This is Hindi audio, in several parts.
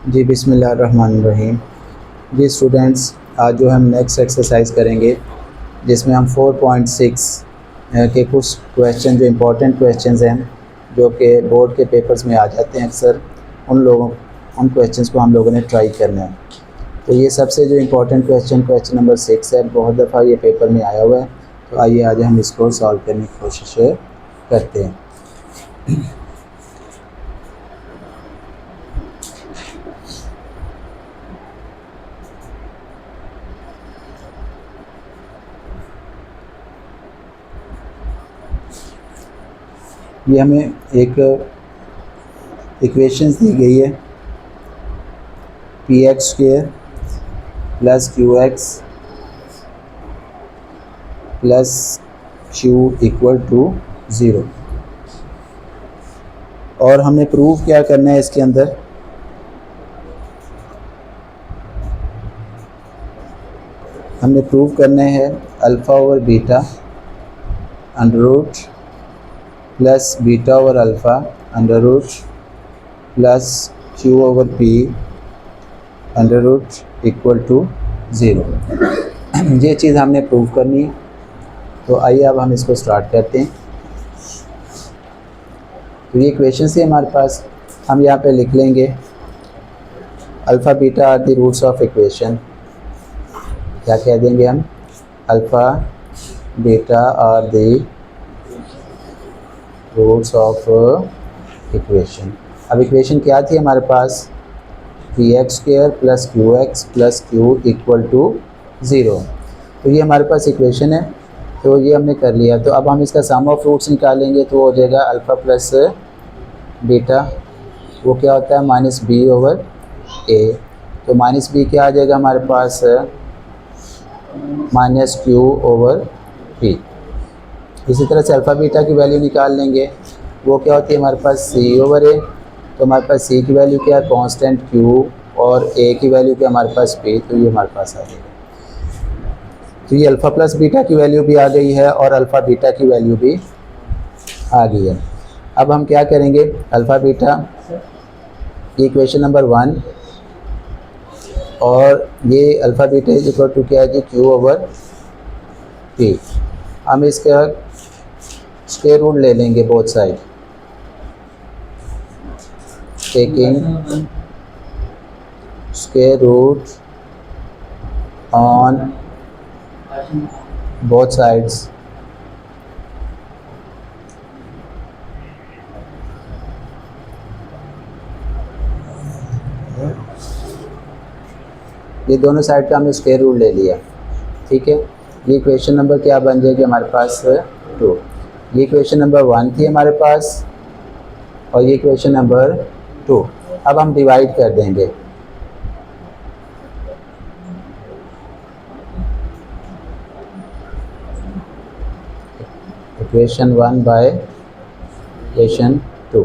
जी बिस्मिल्लाहिर्रहमानिर्रहीम। जी स्टूडेंट्स, आज जो हम नेक्स्ट एक्सरसाइज करेंगे जिसमें हम 4.6 के कुछ क्वेश्चन जो इम्पोर्टेंट क्वेश्चंस हैं जो कि बोर्ड के पेपर्स में आ जाते हैं अक्सर, उन क्वेश्चंस को हम लोगों ने ट्राई करना है। तो ये सबसे जो इम्पोर्टेंट क्वेश्चन नंबर 6 है। बहुत दफ़ा ये पेपर में आया हुआ है, तो आइए आज हम इसको सॉल्व करने की कोशिश करते हैं। ये हमें एक इक्वेशंस दी गई है, px² + qx + q = 0। और हमें प्रूव क्या करना है इसके अंदर। हमने प्रूव करना है α/β √ प्लस β/α √ प्लस q/p √ 0। ये चीज़ हमने प्रूव करनी है। तो आइए अब हम इसको स्टार्ट करते हैं। तो ये इक्वेशन से हमारे पास, हम यहाँ पे लिख लेंगे α/β are the roots of equation. क्या कह देंगे हम? α/β are the roots of equation. अब इक्वेशन क्या थी हमारे पास? px² + qx + q = 0। तो ये हमारे पास इक्वेशन है, तो ये हमने कर लिया। तो अब हम इसका सम ऑफ रूट्स निकालेंगे, तो हो जाएगा α + β, वो क्या होता है? -b/a। तो -b क्या आ जाएगा हमारे पास? -q/p। इसी तरह से α/β की वैल्यू निकाल लेंगे, वो क्या होती है हमारे पास? c/a। तो हमारे पास c की वैल्यू क्या है? कांस्टेंट q, और a की वैल्यू क्या हमारे पास? p। तो ये हमारे पास आ जाएगा। तो ये α + β की वैल्यू भी आ गई है और α/β की वैल्यू भी आ गई है। अब हम क्या करेंगे? α/β, ये इक्वेशन नंबर 1, और ये α/β = क्या है जी? q/p। हम इसका स्क्वायर रूट ले लेंगे both side, taking square root on both sides. ये दोनों साइड का हमने स्क्वायर रूट ले लिया, ठीक है। ये इक्वेशन नंबर क्या बन जाएगी हमारे पास? 2। ये इक्वेशन नंबर 1 थी हमारे पास, और ये इक्वेशन नंबर 2। अब हम डिवाइड कर देंगे। Equation 1 by equation 2।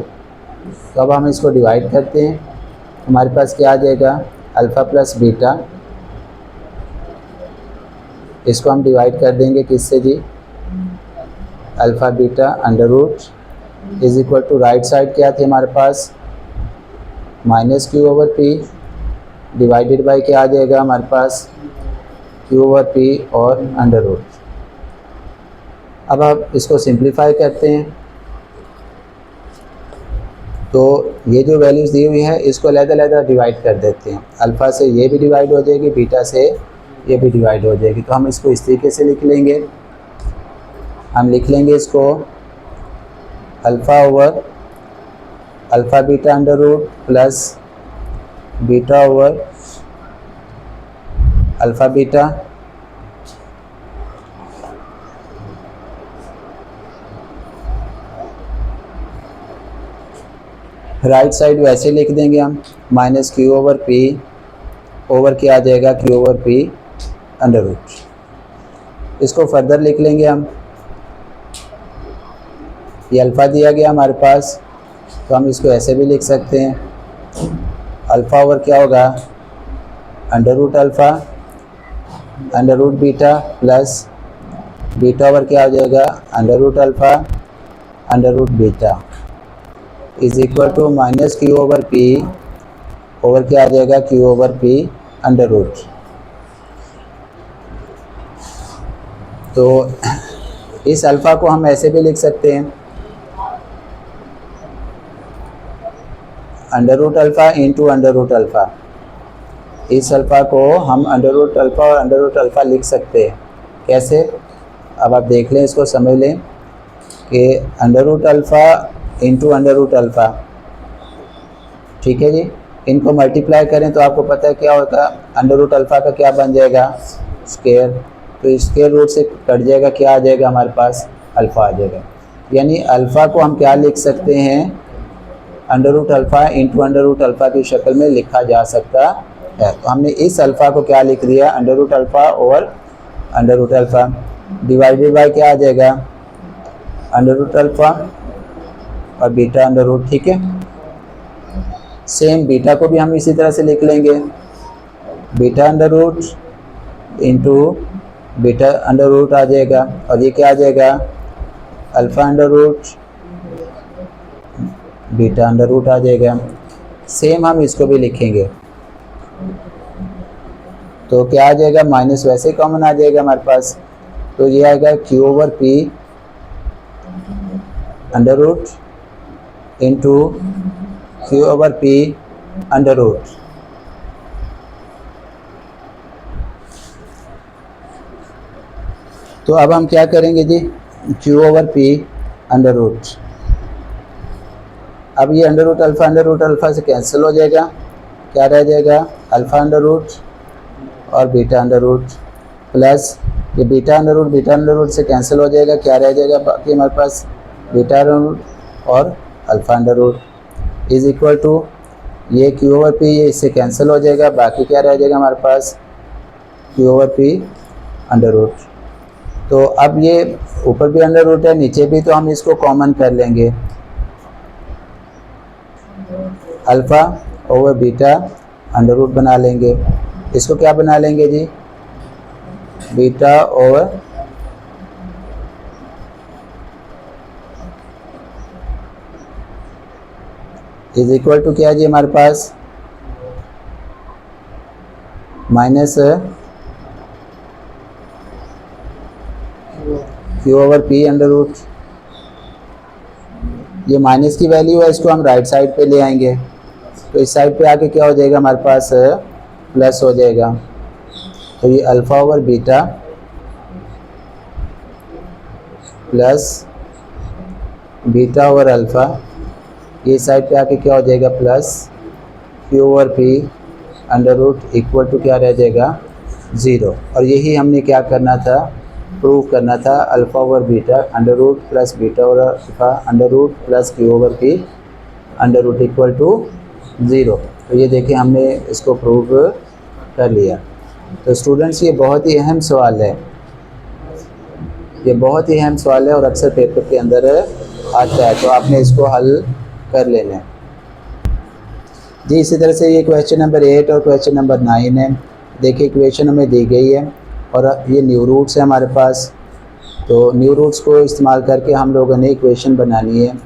तो अब हम इसको डिवाइड करते हैं। हमारे पास क्या आ जाएगा? α + β, इसको हम डिवाइड कर देंगे किससे जी? α/β √ राइट साइड क्या थी हमारे पास? -q/p डिवाइडेड बाय क्या आ जाएगा हमारे पास? q/p और √ अब आप इसको सिंप्लीफाई करते हैं, तो ये जो वैल्यूज़ दी हुई हैं इसको अलग-अलग डिवाइड कर देते हैं। अल्फ़ा से ये भी डिवाइड हो जाएगी, बीटा से ये भी डिवाइड हो जाएगी। तो हम इसको इस तरीके से लिख लेंगे। हम लिख लेंगे इसको α/β √ प्लस β/α/β, राइट साइड वैसे लिख देंगे हम, -q/p ओवर क्या आ जाएगा? q/p √ इसको फर्दर लिख लेंगे हम। ये अल्फ़ा दिया गया हमारे पास, तो हम इसको ऐसे भी लिख सकते हैं। अल्फ़ा ओवर क्या होगा? √α √β प्लस बीटा ओवर क्या हो जाएगा? √α √β is equal to -q/p over क्या आ जाएगा, Q over P under root. तो इस अल्फ़ा को हम ऐसे भी लिख सकते हैं, under root alpha into under root alpha. इस अल्फ़ा को हम अंडर रूट अल्फ़ा और अंडर रूट अल्फ़ा लिख सकते हैं। कैसे, अब आप देख लें, इसको समझ लें कि under root alpha into under root alpha, ठीक है जी, इनको मल्टीप्लाई करें तो आपको पता है क्या होता है, अंडर रूट अल्फ़ा का क्या बन जाएगा, स्क्वायर। तो स्क्वायर रूट से कट जाएगा, क्या आ जाएगा हमारे पास, अल्फ़ा आ जाएगा। यानी अल्फ़ा को हम क्या लिख सकते हैं, under root alpha into under root alpha की शक्ल में लिखा जा सकता है। तो हमने इस अल्फ़ा को क्या लिख दिया, अंडर रूट अल्फ़ा और under root alpha divided by क्या आ जाएगा, अंडर रूट अल्फ़ा और बीटा अंडर रूट, ठीक है। सेम बीटा को भी हम इसी तरह से लिख लेंगे, beta under root into beta under root आ जाएगा, और ये क्या आ जाएगा, alpha under root beta under root आ जाएगा। सेम हम इसको भी लिखेंगे, तो क्या आ जाएगा, माइनस वैसे कॉमन आ जाएगा हमारे पास, तो ये आएगा Q over P under root into Q over P under root. तो अब हम क्या करेंगे जी, Q over P under root, अब ये अंडर रूट अल्फ़ा से कैंसिल हो जाएगा, क्या रह जाएगा, अल्फ़ा अंडर रूट और बीटा अंडर रूट, प्लस ये बीटा अंडर रूट से कैंसिल हो जाएगा, क्या रह जाएगा बाकी हमारे पास, बीटा अंडर रूट और alpha under root is equal to ये क्यू ओवर पी, ये इससे कैंसिल हो जाएगा, बाकी क्या रह जाएगा हमारे पास, Q over P under root. तो अब ये ऊपर भी अंडर रूट है, नीचे भी, तो हम इसको कॉमन कर लेंगे, alpha over beta under root बना लेंगे। इसको क्या बना लेंगे जी, beta over is equal to क्या जी हमारे पास, minus Q over P under root. ये माइनस की वैल्यू है, इसको हम राइट साइड पे ले आएंगे, तो इस साइड पे आके क्या हो जाएगा हमारे पास, प्लस हो जाएगा। तो ये alpha over beta plus beta over alpha, ये साइड पे आके क्या हो जाएगा, plus Q over P under root equal to क्या रह जाएगा, 0। और यही हमने क्या करना था, प्रूव करना था, alpha over beta under root plus beta over alpha under root plus Q over P under root equal to 0। तो ये देखिए हमने इसको प्रूव कर लिया। तो स्टूडेंट्स ये बहुत ही अहम सवाल है, ये बहुत ही अहम सवाल है और अक्सर पेपर के अंदर आता है, तो आपने इसको हल कर लेना है जी। इसी तरह से ये क्वेश्चन नंबर 8 और क्वेश्चन नंबर 9 है। देखिए इक्वेशन हमें दी गई है और ये न्यू रूट्स है हमारे पास, तो न्यू रूट्स को इस्तेमाल करके हम लोगों ने इक्वेशन बनानी है,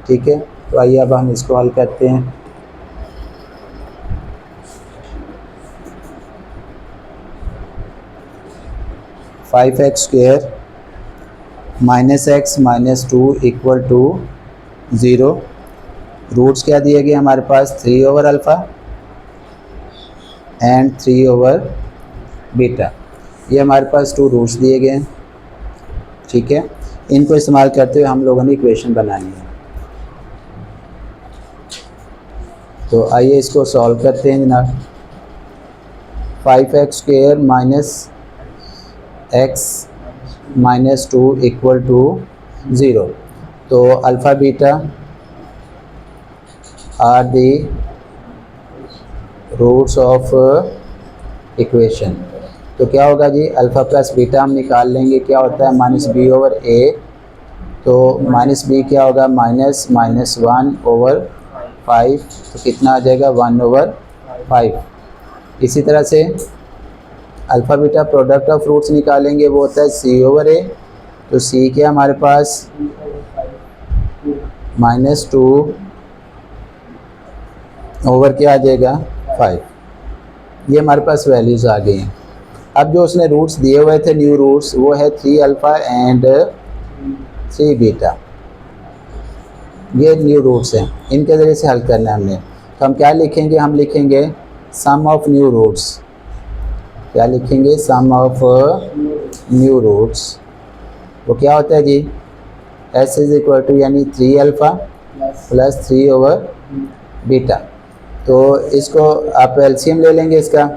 ठीक है। तो आइए अब हम इसको हल करते हैं। Five X square minus X minus 2 equal to 0। Roots क्या दिए गए हमारे पास, 3 ओवर अल्फ़ा एंड 3 ओवर बीटा, ये हमारे पास 2 रूट्स दिए गए हैं, ठीक है। इनको इस्तेमाल करते हुए हम लोगों ने इक्वेशन बनानी है। तो आइए इसको सॉल्व करते हैं जनाब। 5x square minus X minus 2 equal to 0। तो alpha beta are the roots of equation. तो क्या होगा जी, अल्फ़ा प्लस बीटा हम निकाल लेंगे, क्या होता है माइनस बी ओवर ए, तो माइनस बी क्या होगा, माइनस माइनस 1 ओवर 5, तो कितना आ जाएगा 1 ओवर 5। इसी तरह से alpha beta product of roots निकालेंगे, वो होता है सी ओवर ए, तो सी क्या हमारे पास माइनस 2 ओवर क्या आ जाएगा 5। ये हमारे पास वैल्यूज़ आ गई हैं। अब जो उसने रूट्स दिए हुए थे न्यू रूट्स, वो है 3 अल्फ़ा एंड 3 बीटा। ये न्यू रूट्स हैं, इनके ज़रिए से हल करना है हमने। तो हम क्या लिखेंगे, हम लिखेंगे सम ऑफ न्यू रूट्स। क्या लिखेंगे, सम ऑफ न्यू रूट्स। वो क्या होता है जी, एस इज इक्वल टू यानी 3 अल्फ़ा प्लस 3 ओवर बीटा। तो इसको आप एलसीएम ले लेंगे इसका,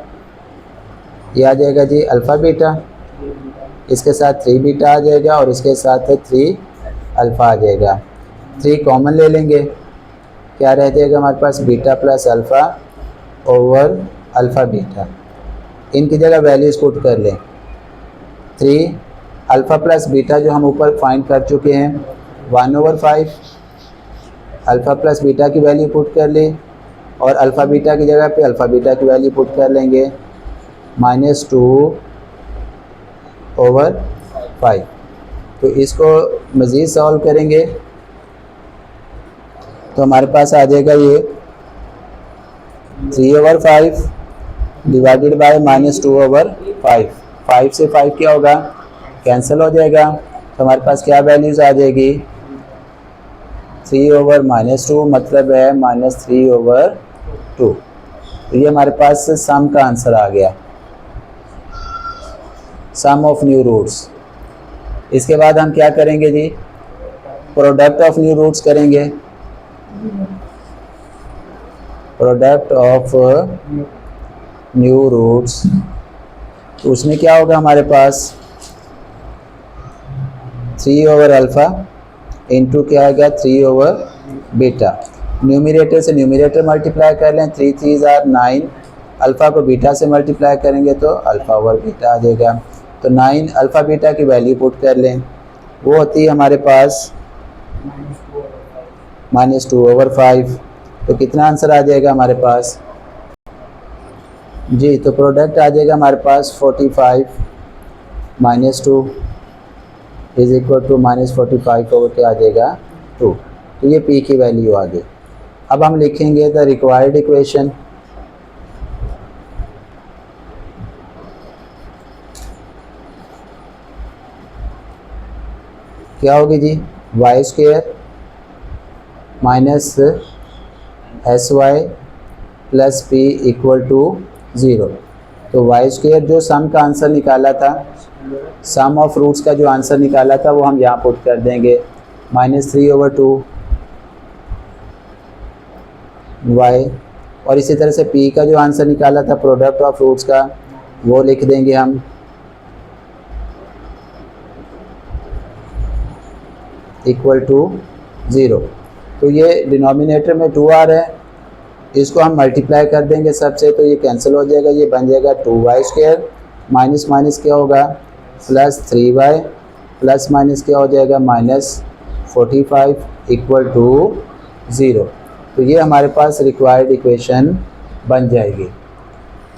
ये आ जाएगा जी अल्फ़ा बीटा, इसके साथ 3 बीटा आ जाएगा और इसके साथ 3 अल्फ़ा आ जाएगा। 3 कॉमन ले लेंगे, क्या रह जाएगा हमारे पास, beta plus alpha over alpha beta. इनकी जगह वैल्यूज़ पुट कर लें। 3 अल्फ़ा प्लस बीटा जो हम ऊपर फाइंड कर चुके हैं 1/5, अल्फ़ा प्लस बीटा की वैल्यू पुट कर लें और अल्फ़ा बीटा की जगह पे अल्फ़ा बीटा की वैल्यू पुट कर लेंगे -2/5। तो इसको मज़ीद सॉल्व करेंगे तो हमारे पास आ जाएगा ये 3/5 डिवाइडेड बाय -2/5। 5 से 5 क्या होगा, कैंसिल हो जाएगा। तो हमारे पास क्या वैल्यूज़ आ जाएगी, 3/-2 मतलब है -3/2। तो ये हमारे पास सम का आंसर आ गया, सम ऑफ न्यू रूट्स। इसके बाद हम क्या करेंगे जी, प्रोडक्ट ऑफ न्यू रूट्स करेंगे। प्रोडक्ट ऑफ न्यू रूट्स, तो उसमें क्या होगा हमारे पास 3/अल्फ़ा इंटू क्या आएगा 3/बीटा। न्यूमरेटर से न्यूमरेटर मल्टीप्लाई कर लें, 3 3 आर 9, अल्फ़ा को बीटा से मल्टीप्लाई करेंगे तो अल्फ़ा/बीटा आ जाएगा। तो 9 अल्फ़ा बीटा की वैल्यू पुट कर लें, वो होती है हमारे पास -2/5। तो कितना आंसर आ जाएगा हमारे पास जी, तो प्रोडक्ट आ जाएगा हमारे पास 45 -2 इज इक्वल टू -45 ओवर क्या आ जाएगा 2। तो ये पी की वैल्यू आ गई। अब हम लिखेंगे द रिक्वायर्ड इक्वेशन। क्या होगी जी, y² minus SY plus P equal to 0। तो y² जो सम का आंसर निकाला था, सम ऑफ रूट्स का जो आंसर निकाला था वो हम यहाँ पुट कर देंगे -3/2 y, और इसी तरह से p का जो आंसर निकाला था प्रोडक्ट ऑफ रूट्स का वो लिख देंगे हम इक्वल टू 0। तो ये डिनोमिनेटर में 2 आ रहा है, इसको हम मल्टीप्लाई कर देंगे सबसे, तो ये कैंसिल हो जाएगा, ये बन जाएगा 2y² माइनस माइनस क्या होगा प्लस 3y प्लस माइनस क्या हो जाएगा -45 इक्वल टू 0। तो ये हमारे पास रिक्वायर्ड इक्वेशन बन जाएगी।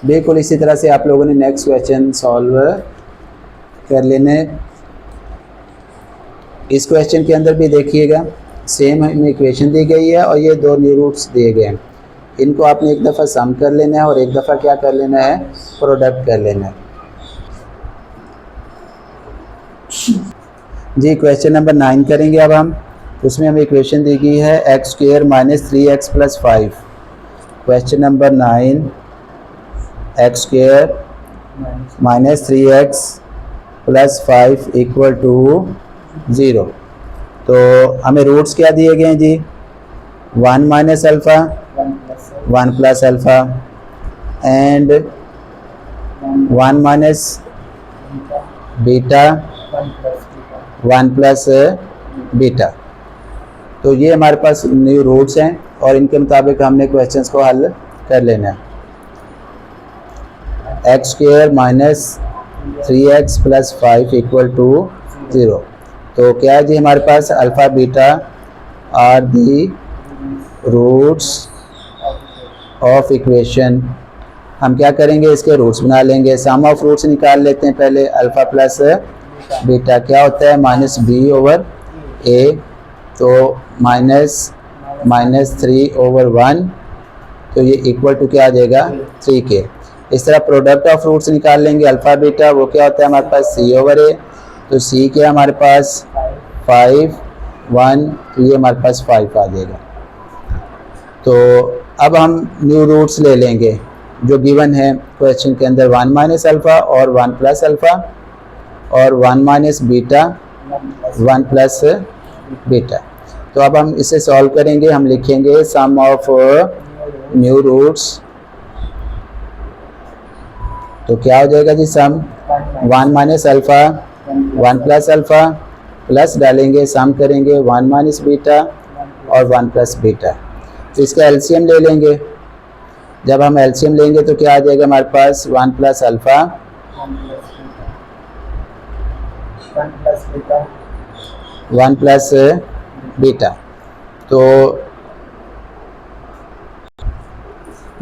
बिल्कुल इसी तरह से आप लोगों ने नेक्स्ट क्वेश्चन सॉल्व कर लेने। इस क्वेश्चन के अंदर भी देखिएगा सेम हमें इक्वेशन दी गई है और ये 2 न्यू रूट्स दिए गए हैं। इनको आपने एक दफ़ा सम कर लेना है और एक दफ़ा क्या कर लेना है, प्रोडक्ट कर लेना है जी। क्वेश्चन नंबर 9 करेंगे अब हम। उसमें हमें इक्वेशन दी गई है x² minus 3x plus 5। Question number 9, x² minus 3x plus 5 equal to 0। तो हमें रूट्स क्या दिए गए हैं जी, 1 minus alpha 1 plus alpha and 1 minus beta 1 plus beta. तो ये हमारे पास न्यू रूट्स हैं और इनके मुताबिक हमने क्वेश्चंस को हल कर लेना है। x² minus 3x plus 5 equal to 0। तो क्या है जी हमारे पास alpha beta are the roots of equation. हम क्या करेंगे, इसके रूट्स बना लेंगे, सम ऑफ रूट्स निकाल लेते हैं पहले। अल्फ़ा प्लस बीटा क्या होता है -b/a, तो -3/1। तो ये इक्वल टू क्या आ जाएगा 3k। इस तरह प्रोडक्ट ऑफ रूट्स निकाल लेंगे अल्फ़ा बीटा, वो क्या होता है हमारे पास c/a, तो c क्या हमारे पास 5 1, तो ये हमारे पास 5 आ जाएगा। तो अब हम न्यू रूट्स ले लेंगे जो गिवन है क्वेश्चन के अंदर, 1 माइनस अल्फ़ा और 1 प्लस अल्फ़ा और 1 माइनस बीटा 1 प्लस बीटा। तो अब हम इसे सॉल्व करेंगे, हम लिखेंगे सम ऑफ न्यू रूट्स, तो क्या हो जाएगा जी सम 1 minus alpha 1 plus alpha plus डालेंगे सम करेंगे 1 माइनस बीटा और 1 प्लस बीटा। तो इसका एलसीएम ले लेंगे, जब हम एलसीएम लेंगे तो क्या आ जाएगा हमारे पास 1 प्लस अल्फ़ा 1 प्लस बीटा। तो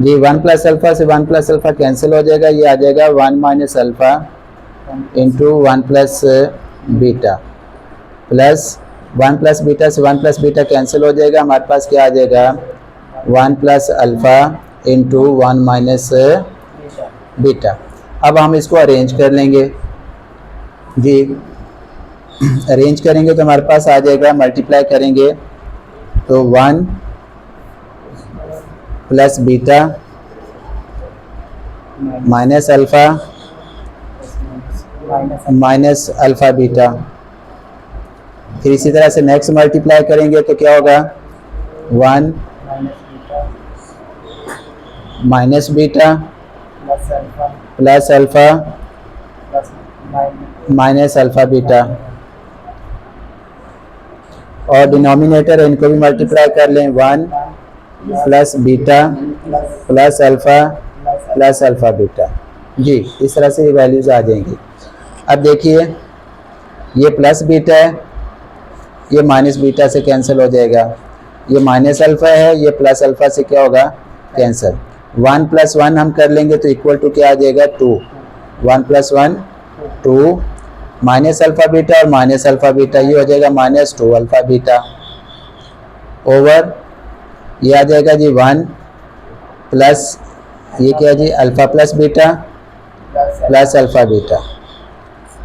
जी 1 प्लस अल्फ़ा से 1 प्लस अल्फ़ा कैंसिल हो जाएगा, ये आ जाएगा 1 minus alpha into 1 plus beta plus 1 plus beta से 1 प्लस बीटा कैंसिल हो जाएगा, हमारे पास क्या आ जाएगा 1 plus alpha into 1 minus beta. अब हम इसको अरेंज कर लेंगे जी, अरेंज करेंगे तो हमारे पास आ जाएगा, मल्टीप्लाई करेंगे तो 1 plus beta minus alpha minus alpha beta. फिर इसी तरह से नेक्स्ट मल्टीप्लाई करेंगे तो क्या होगा 1 minus beta plus alpha minus alpha beta, और डिनोमिनेटर इनको भी मल्टीप्लाई कर लें 1 plus beta plus alpha plus alpha beta जी। इस तरह से ये वैल्यूज़ आ जाएंगी। अब देखिए ये प्लस बीटा है, ये माइनस बीटा से कैंसिल हो जाएगा, ये माइनस अल्फ़ा है, ये प्लस अल्फ़ा से क्या होगा कैंसिल। 1 प्लस 1 हम कर लेंगे तो इक्वल टू क्या आ जाएगा 2, 1 प्लस 1 2 माइनस अल्फ़ा बीटा और माइनस अल्फ़ा बीटा, ये हो जाएगा माइनस 2 अल्फ़ा बीटा ओवर ये आ जाएगा जी 1 प्लस ये क्या जी alpha plus beta plus alpha beta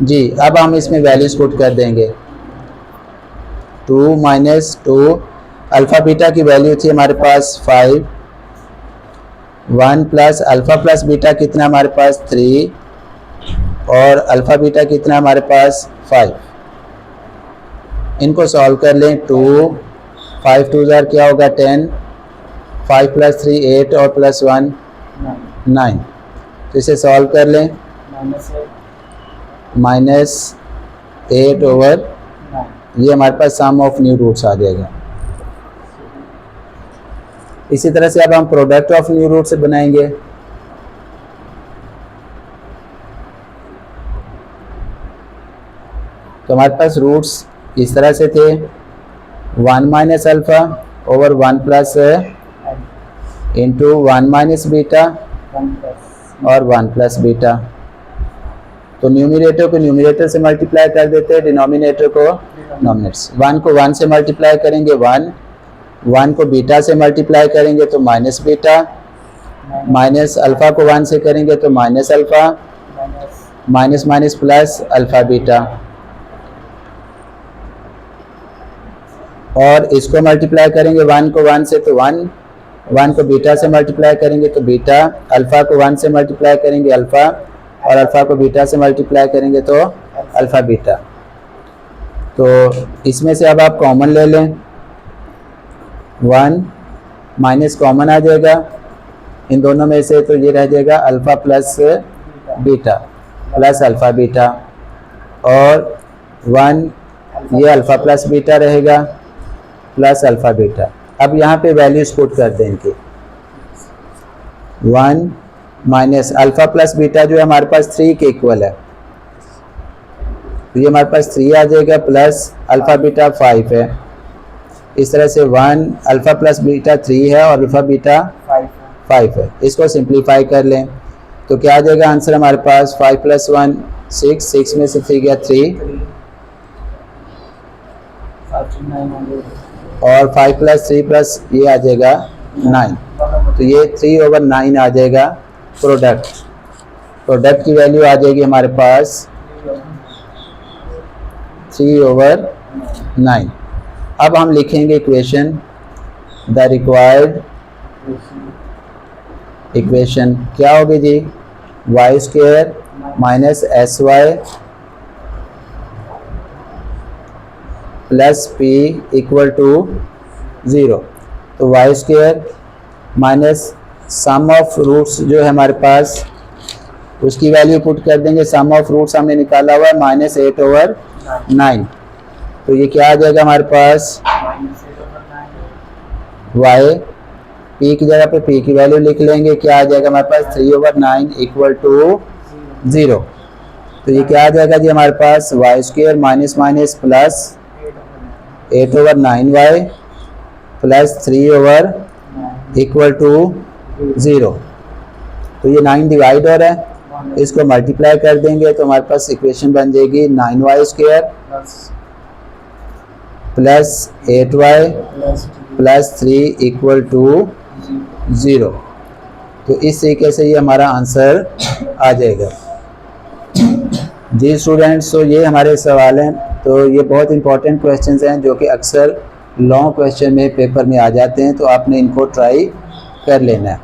जी। अब हम इसमें वैल्यूज पुट कर देंगे 2 माइनस 2 अल्फ़ा बीटा की वैल्यू थी हमारे पास 5, 1 प्लस अल्फ़ा प्लस बीटा कितना हमारे पास 3 और अल्फ़ा बीटा कितना हमारे पास 5। इनको सॉल्व कर लें 2 5 2 ज़ार क्या होगा 10, 5 प्लस 3 8 और प्लस 1 9। तो इसे सॉल्व कर लें माइनस 8 ओवर ये हमारे पास सम ऑफ न्यू रूट्स आ जाएगा। इसी तरह से अब हम प्रोडक्ट ऑफ न्यू रूट से बनाएंगे। तो हमारे पास रूट्स इस तरह से थे 1 minus alpha over 1 plus into 1 minus beta और 1 प्लस बीटा। तो न्यूमरेटर को न्यूमरेटर से मल्टीप्लाई कर देते हैं, डिनोमिनेटर को डिनोमिनेटर। 1 को 1 से मल्टीप्लाई करेंगे 1 को बीटा से मल्टीप्लाई करेंगे तो माइनस बीटा, माइनस अल्फ़ा को 1 से करेंगे तो minus alpha, minus minus plus alpha beta, और इसको मल्टीप्लाई करेंगे 1 को 1 से तो 1 को बीटा से मल्टीप्लाई करेंगे तो बीटा, अल्फ़ा को 1 से मल्टीप्लाई करेंगे अल्फ़ा, और अल्फ़ा को बीटा से मल्टीप्लाई करेंगे तो अल्फ़ा बीटा। तो इसमें से अब आप कॉमन ले लें 1 माइनस कॉमन आ जाएगा इन दोनों में से, तो ये रह जाएगा alpha plus beta plus alpha beta, और 1 ये अल्फ़ा प्लस बीटा रहेगा प्लस अल्फ़ा बीटा। अब यहाँ पे वैल्यूज पुट कर दें इनकी 1 माइनस अल्फ़ा प्लस बीटा जो है हमारे पास 3 के इक्वल है, तो ये हमारे पास 3 आ जाएगा प्लस अल्फ़ा बीटा 5 है। इस तरह से 1 अल्फ़ा प्लस बीटा 3 है और अल्फ़ा बीटा 5 है। इसको सिंप्लीफाई कर लें तो क्या आ जाएगा आंसर हमारे पास 5 प्लस 1 6 में से 3 गया 3 और 5 प्लस 3 प्लस ये आ जाएगा 9। तो ये 3/9 आ जाएगा प्रोडक्ट की वैल्यू आ जाएगी हमारे पास 3/9। अब हम लिखेंगे इक्वेशन, द रिक्वायर्ड इक्वेशन क्या होगी जी, y² minus sy plus p equal to 0। तो y² minus sum of roots जो है हमारे पास उसकी वैल्यू पुट कर देंगे। सम ऑफ रूट्स हमने निकाला हुआ है -8/9। तो ये क्या आ जाएगा हमारे पास y, p की जगह पे p की वैल्यू लिख लेंगे, क्या आ जाएगा हमारे पास 3/9 इक्वल टू 0। तो ये क्या आ जाएगा जी हमारे पास y² minus minus plus 8/9y plus 3 equal to 0। तो ये 9 डिवाइड हो रहा है, इसको मल्टीप्लाई कर देंगे तो हमारे पास इक्वेशन बन जाएगी 9y² plus 8y plus 3 equal to 0। तो इस तरीके से ये हमारा आंसर आ जाएगा जी स्टूडेंट्स। तो ये हमारे सवाल हैं। तो ये बहुत इंपॉर्टेंट क्वेश्चंस हैं जो कि अक्सर लॉन्ग क्वेश्चन में पेपर में आ जाते हैं, तो आपने इनको ट्राई कर लेना है।